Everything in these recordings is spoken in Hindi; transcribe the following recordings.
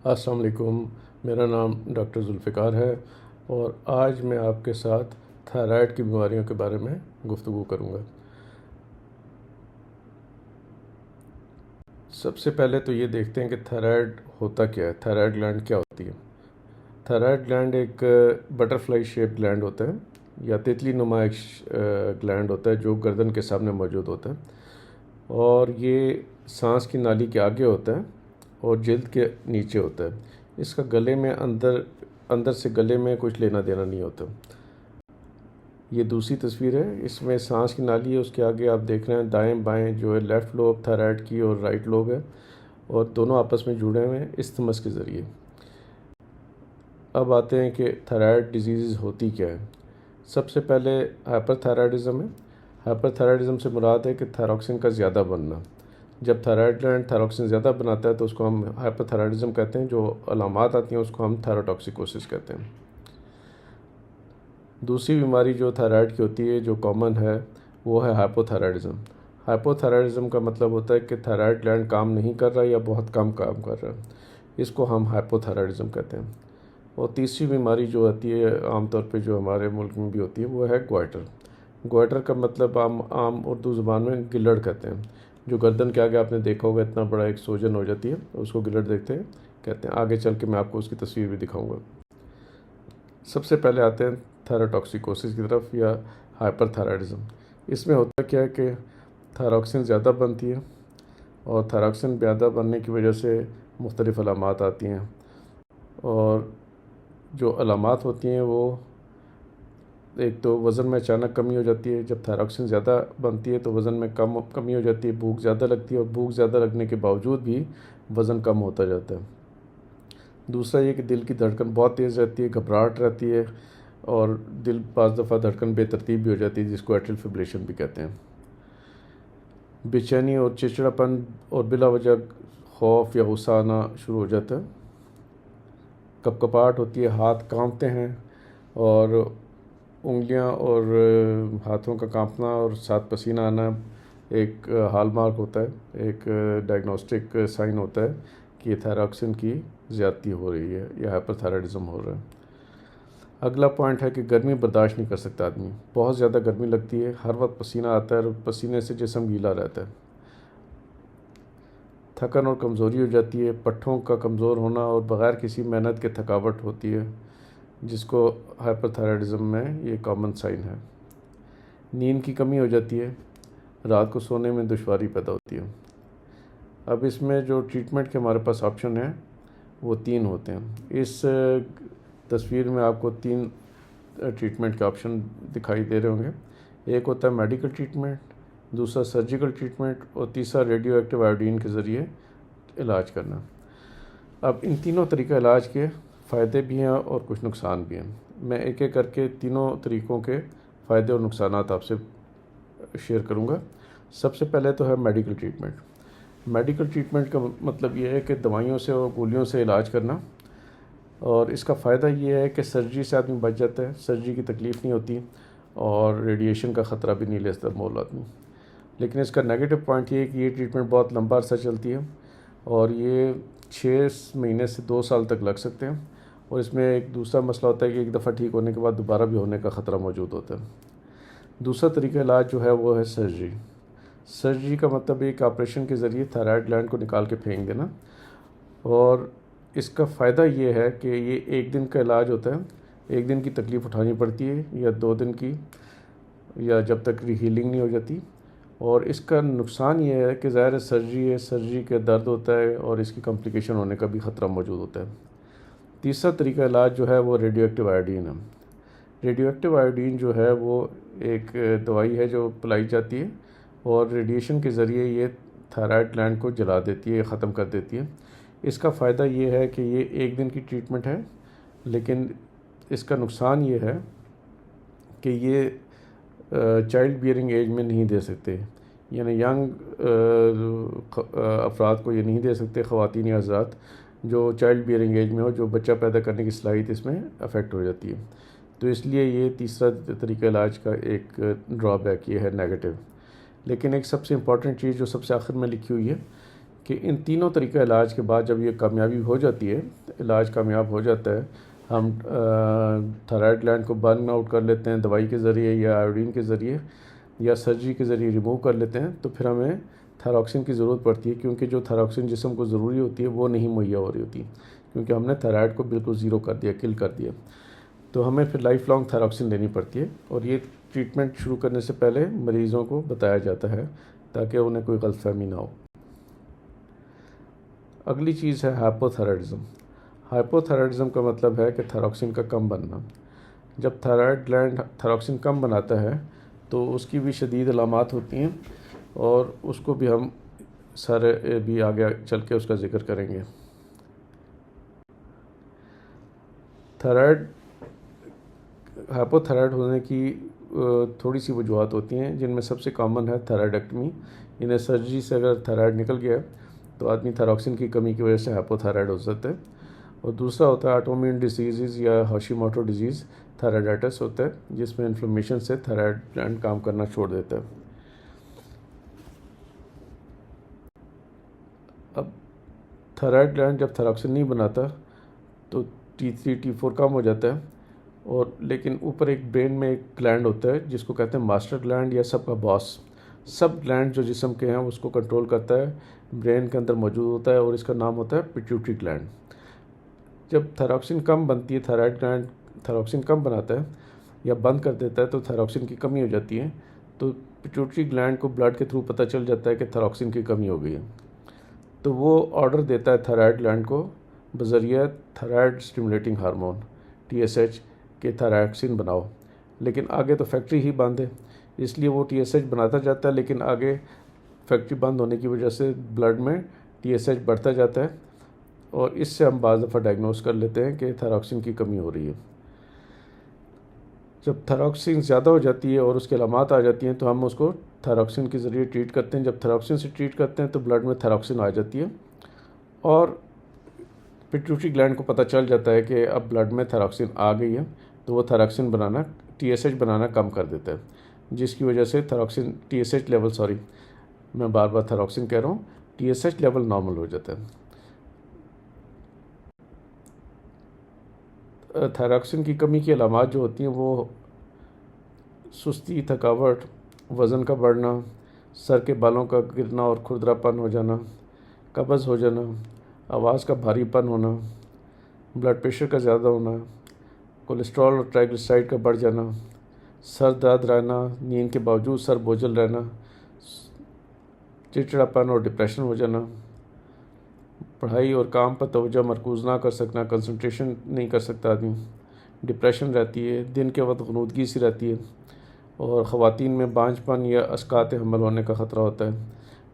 अस्सलाम वालेकुम। मेरा नाम डॉक्टर जुल्फ़िकार है और आज मैं आपके साथ थायराइड की बीमारियों के बारे में गुफ्तगू करूँगा। सबसे पहले तो ये देखते हैं कि थायराइड होता क्या है, थायराइड ग्लैंड क्या होती है। थायराइड ग्लैंड एक बटरफ्लाई शेप ग्लैंड होता है या तितली नुमा एक ग्लैंड होता है जो गर्दन के सामने मौजूद होता है और ये सांस की नाली के आगे होता है और जल्द के नीचे होता है। इसका गले में अंदर अंदर से गले में कुछ लेना देना नहीं होता। ये दूसरी तस्वीर है, इसमें सांस की नाली है, उसके आगे आप देख रहे हैं दाएं बाएं जो है लेफ़्ट लोब थायराइड की और राइट लोब है और दोनों आपस में जुड़े हुए हैं इस्थमस के ज़रिए। अब आते हैं कि थायराइड डिजीज़ होती क्या है। सबसे पहले हाइपरथायराइडिज़म है। हाइपरथायराइडिज़म से मुराद है कि थायरॉक्सिन का ज़्यादा बनना। जब थायराइड ग्लैंड थायरॉक्सिन ज़्यादा बनाता है तो उसको हम हाइपरथायराइडिज़म कहते हैं। जो अलामात आती हैं उसको हम थायरोटॉक्सिकोसिस कहते हैं। दूसरी बीमारी जो थायराइड की होती है जो कॉमन है वो है हाइपोथायराइडिज़म। हाइपोथायराइडिज़म का मतलब होता है कि थायराइड ग्लैंड काम नहीं कर रहा या बहुत कम काम कर रहा है, इसको हम हाइपोथायराइडिज़म कहते हैं। और तीसरी बीमारी जो आती है आमतौर पे जो हमारे मुल्क में भी होती है वो है ग्वाइटर। ग्वाइटर का मतलब आम उर्दू ज़ुबान में गिलड़ कहते हैं। जो गर्दन के आगे आपने देखा होगा इतना बड़ा एक सोजन हो जाती है, उसको गिलड़ देखते हैं कहते हैं। आगे चल के मैं आपको उसकी तस्वीर भी दिखाऊंगा। सबसे पहले आते हैं थायरोटॉक्सिकोसिस की तरफ या हाइपरथायराइडिज़म। इसमें होता क्या है कि थायरॉक्सिन ज़्यादा बनती है और थायरॉक्सिन ज़्यादा बनने की वजह से मुख्तलिफ़ अलामात आती हैं और जो अलामात होती हैं वो एक तो वज़न में अचानक कमी हो जाती है। जब थायरॉक्सिन ज़्यादा बनती है तो वज़न में कमी हो जाती है, भूख ज़्यादा लगती है और भूख ज़्यादा लगने के बावजूद भी वज़न कम होता जाता है। दूसरा ये कि दिल की धड़कन बहुत तेज़ रहती है, घबराहट रहती है और दिल पाँच दफ़ा धड़कन बेतरतीब भी हो जाती है जिसको एट्रियल फिब्रिलेशन भी कहते हैं। बेचैनी और चिड़चिड़ापन और बिला वजह खौफ या गुस्सा आना शुरू हो जाता है। कपकपाहट होती है, हाथ कांपते हैं और उंगलियां और हाथों का कांपना और साथ पसीना आना एक हॉलमार्क होता है, एक डायग्नोस्टिक साइन होता है कि ये थायरॉक्सिन की ज़्यादती हो रही है या हाइपरथायराइडिज़म हो रहा है। अगला पॉइंट है कि गर्मी बर्दाश्त नहीं कर सकता आदमी, बहुत ज़्यादा गर्मी लगती है, हर वक्त पसीना आता है और पसीने से जिस्म गीला रहता है। थकन और कमज़ोरी हो जाती है, पट्ठों का कमज़ोर होना और बग़ैर किसी मेहनत के थकावट होती है जिसको हाइपरथायराइडिज़म में ये कॉमन साइन है। नींद की कमी हो जाती है, रात को सोने में दुश्वारी पैदा होती है। अब इसमें जो ट्रीटमेंट के हमारे पास ऑप्शन हैं वो तीन होते हैं। इस तस्वीर में आपको तीन ट्रीटमेंट के ऑप्शन दिखाई दे रहे होंगे। एक होता है मेडिकल ट्रीटमेंट, दूसरा सर्जिकल ट्रीटमेंट और तीसरा रेडियो एक्टिव आयोडीन के ज़रिए इलाज करना। अब इन तीनों तरीक़ा इलाज के फ़ायदे भी हैं और कुछ नुकसान भी हैं। मैं एक एक करके तीनों तरीक़ों के फ़ायदे और नुकसान आपसे शेयर करूँगा। सबसे पहले तो है मेडिकल ट्रीटमेंट। मेडिकल ट्रीटमेंट का मतलब ये है कि दवाइयों से और गोलियों से इलाज करना और इसका फ़ायदा ये है कि सर्जरी से आदमी बच जाता है, सर्जरी की तकलीफ़ नहीं होती और रेडिएशन का ख़तरा भी नहीं लेता मोल आदमी। लेकिन इसका नेगेटिव पॉइंट ये है कि ये ट्रीटमेंट बहुत लंबा अरसा चलती है और ये 6 महीने से 2 साल तक लग सकते हैं और इसमें एक दूसरा मसला होता है कि एक दफ़ा ठीक होने के बाद दोबारा भी होने का ख़तरा मौजूद होता है। दूसरा तरीका इलाज जो है वो है सर्जरी। सर्जरी का मतलब एक ऑपरेशन के ज़रिए थायराइड ग्लैंड को निकाल के फेंक देना और इसका फ़ायदा ये है कि ये 1 दिन का इलाज होता है। 1 दिन की तकलीफ़ उठानी पड़ती है या 2 दिन की, या जब तक हीलिंग नहीं हो जाती। और इसका नुकसान ये है कि ज़ाहिर सर्जरी है, सर्जरी का दर्द होता है और इसकी कॉम्प्लिकेशन होने का भी ख़तरा मौजूद होता है। तीसरा तरीका इलाज जो है वो रेडियो एक्टिव आयोडीन है। रेडियो एक्टिव आयोडीन जो है वो एक दवाई है जो पिलाई जाती है और रेडिएशन के ज़रिए ये थायराइड ग्लैंड को जला देती है, ख़त्म कर देती है। इसका फ़ायदा ये है कि ये 1 दिन की ट्रीटमेंट है, लेकिन इसका नुकसान ये है कि ये चाइल्ड बियरिंग एज में नहीं दे सकते, यानी यंग अफराद को ये नहीं दे सकते, ख़वातीन या हज़रात जो चाइल्ड बियरिंग एज में हो, जो बच्चा पैदा करने की सलाहियत इसमें अफेक्ट हो जाती है। तो इसलिए ये तीसरा तरीका इलाज का एक ड्रॉबैक ये है नेगेटिव। लेकिन एक सबसे इम्पॉर्टेंट चीज़ जो सबसे आखिर में लिखी हुई है कि इन तीनों तरीक़े इलाज के बाद जब ये कामयाबी हो जाती है, इलाज कामयाब हो जाता है, हम थायराइड ग्लैंड को बर्न आउट कर लेते हैं दवाई के ज़रिए या आयोडीन के ज़रिए या सर्जरी के ज़रिए रिमूव कर लेते हैं, तो फिर हमें थायरॉक्सिन की ज़रूरत पड़ती है, क्योंकि जो थायरॉक्सिन जिस्म को ज़रूरी होती है वो नहीं मुहैया हो रही होती, क्योंकि हमने थायराइड को बिल्कुल ज़ीरो कर दिया, किल कर दिया। तो हमें फिर लाइफ लॉन्ग थायरॉक्सिन लेनी पड़ती है, और ये ट्रीटमेंट शुरू करने से पहले मरीज़ों को बताया जाता है ताकि उन्हें कोई गलतफहमी ना हो। अगली चीज़ है हाइपोथायराइडिज्म। हाइपोथायराइडिज्म का मतलब है कि थायरॉक्सिन का कम बनना। जब थायराइड ग्लैंड थायरॉक्सिन कम बनाता है तो उसकी भी शदीद अलामात होती हैं, और उसको भी हम सारे भी आगे चल के उसका ज़िक्र करेंगे। थायराइड हाइपोथायराइड होने की थोड़ी सी वजूहत होती हैं, जिनमें सबसे कॉमन है थायराइडेक्टमी। इन्हें सर्जरी से अगर थायराइड निकल गया तो आदमी थायरॉक्सिन की कमी की वजह से हाइपोथायराइड हो सकता है। और दूसरा होता है ऑटोइम्यून डिसीज़ या हाशिमोटो डिजीज़ थायराइडाइटिस होता है, जिसमें इन्फ्लेमेशन से थायराइड ग्लैंड काम करना छोड़ देता है। अब थायराइड ग्लैंड जब थायरॉक्सिन नहीं बनाता तो T3 T4 कम हो जाता है, और लेकिन ऊपर एक ब्रेन में एक ग्लैंड होता है जिसको कहते हैं मास्टर ग्लैंड या सबका बॉस। सब ग्लैंड जो जिस्म के हैं उसको कंट्रोल करता है, ब्रेन के अंदर मौजूद होता है, और इसका नाम होता है पिट्यूटरी ग्लैंड। जब थायरॉक्सिन कम बनती है, थायराइड ग्लैंड थायरॉक्सिन कम बनाता है या बंद कर देता है, तो थायरॉक्सिन की कमी हो जाती है। तो पिट्यूटरी ग्लैंड को ब्लड के थ्रू पता चल जाता है कि थायरॉक्सिन की कमी हो गई है, तो वो ऑर्डर देता है थायराइड ग्लैंड को बज़रिया थायराइड स्टिमुलेटिंग हार्मोन TSH के थायरॉक्सिन बनाओ। लेकिन आगे तो फैक्ट्री ही बंद है, इसलिए वो TSH बनाता जाता है, लेकिन आगे फैक्ट्री बंद होने की वजह से ब्लड में TSH बढ़ता जाता है, और इससे हम बाज़ दफ़ा डायग्नोस कर लेते हैं कि थायरॉक्सिन की कमी हो रही है। जब थायरॉक्सिन ज़्यादा हो जाती है और उसके अलामात आ जाती हैं तो हम उसको थायरॉक्सिन के ज़रिए ट्रीट करते हैं। जब थायरॉक्सिन से ट्रीट करते हैं तो ब्लड में थायरॉक्सिन आ जाती है, और पिट्यूटरी ग्लैंड को पता चल जाता है कि अब ब्लड में थायरॉक्सिन आ गई है, तो वो थायरॉक्सिन बनाना TSH बनाना कम कर देता है, जिसकी वजह से थायरॉक्सिन TSH लेवल मैं बार बार थायरॉक्सिन कह रहा हूँ, TSH लेवल नॉर्मल हो जाता है। थायरॉक्सिन की कमी की अलामात जो होती हैं वो सुस्ती, थकावट, वज़न का बढ़ना, सर के बालों का गिरना और खुरदरापन हो जाना, कब्ज़ हो जाना, आवाज़ का भारीपन होना, ब्लड प्रेशर का ज़्यादा होना, कोलेस्ट्रॉल और ट्राइग्लिसराइड का बढ़ जाना, सर दर्द रहना, नींद के बावजूद सर बोझल रहना, चिड़चिड़ापन और डिप्रेशन हो जाना, पढ़ाई और काम पर तवज्जो मरकूज़ ना कर सकना, कंसंट्रेशन नहीं कर सकता आदमी, डिप्रेशन रहती है, दिन के वक्त ग़नूदगी सी रहती है, और ख़वातीन में बांझपन या अस्कात हमल होने का ख़तरा होता है।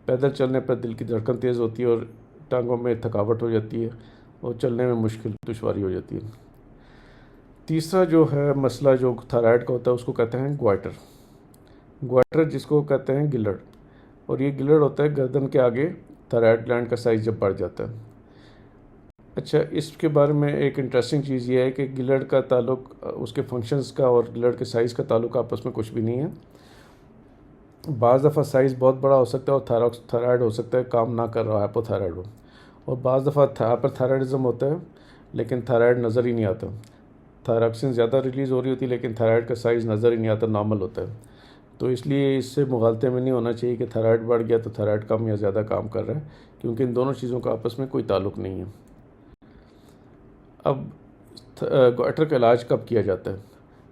पैदल चलने पर दिल की धड़कन तेज़ होती है और टांगों में थकावट हो जाती है, और चलने में मुश्किल दुश्वारी हो जाती है। तीसरा जो है मसला जो थायराइड का होता है उसको कहते हैं ग्वाइटर। ग्वाइटर जिसको कहते हैं गिलड़, और ये गिलड़ होता है गर्दन के आगे थायराइड ग्लैंड का साइज़ जब बढ़ जाता है। अच्छा, इसके बारे में एक इंटरेस्टिंग चीज़ ये है कि गिलड़ का ताल्लुक उसके फंक्शंस का और गिलड़ के साइज़ का ताल्लुक आपस में कुछ भी नहीं है। बाज़ दफ़ा साइज़ बहुत बड़ा हो सकता है और थायराइड हो सकता है काम ना कर रहा है, हाइपोथायराइड हो, और बाज़ दफ़ा हाइपरथायराइडिज्म होता है लेकिन थायराइड नज़र ही नहीं आता। थायरॉक्सिन ज़्यादा रिलीज़ हो रही होती है लेकिन थायराइड का साइज़ नज़र ही नहीं आता, नॉर्मल होता है। तो इसलिए इससे मुगालते में नहीं होना चाहिए कि थायराइड बढ़ गया तो थायराइड कम या ज़्यादा काम कर रहा है, क्योंकि इन दोनों चीज़ों का आपस में कोई ताल्लुक़ नहीं है। अब ग्वाइटर का इलाज कब किया जाता है?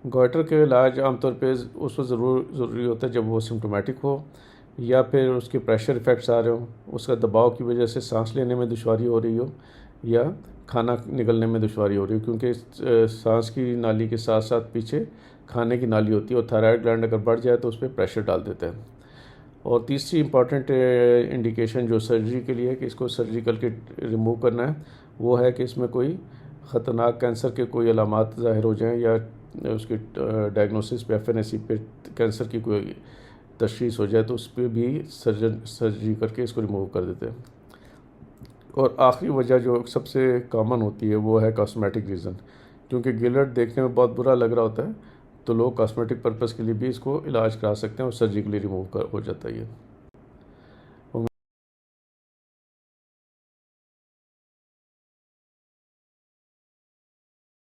ग्वाइटर का इलाज आमतौर पे उस वक्त ज़रूरी होता है जब वो सिम्टोमेटिक हो, या फिर उसके प्रेशर इफ़ेक्ट्स आ रहे हों, उसका दबाव की वजह से सांस लेने में दुश्वारी हो रही हो, या खाना निगलने में दुश्वारी हो रही हो, क्योंकि सांस की नाली के साथ साथ पीछे खाने की नाली होती है, और थायराइड ग्लैंड अगर बढ़ जाए तो उस पर प्रेशर डाल देता है। और तीसरी इंपॉर्टेंट इंडिकेशन जो सर्जरी के लिए है कि इसको सर्जरी करके रिमूव करना है, वो है कि इसमें कोई ख़तरनाक कैंसर के कोई अलामात ज़ाहिर हो जाएं, या उसकी डायग्नोसिस पे FNAC पे कैंसर की कोई तशख़ीस हो जाए तो उस पर भी सर्जरी करके इसको रिमूव कर देते हैं। और आखिरी वजह जो सबसे कॉमन होती है वो है कॉस्मेटिक रीज़न, क्योंकि गिलड़ देखने में बहुत बुरा लग रहा होता है, तो लोग कॉस्मेटिक पर्पज़ के लिए भी इसको इलाज करा सकते हैं और सर्जिकली रिमूव हो जाता है ये।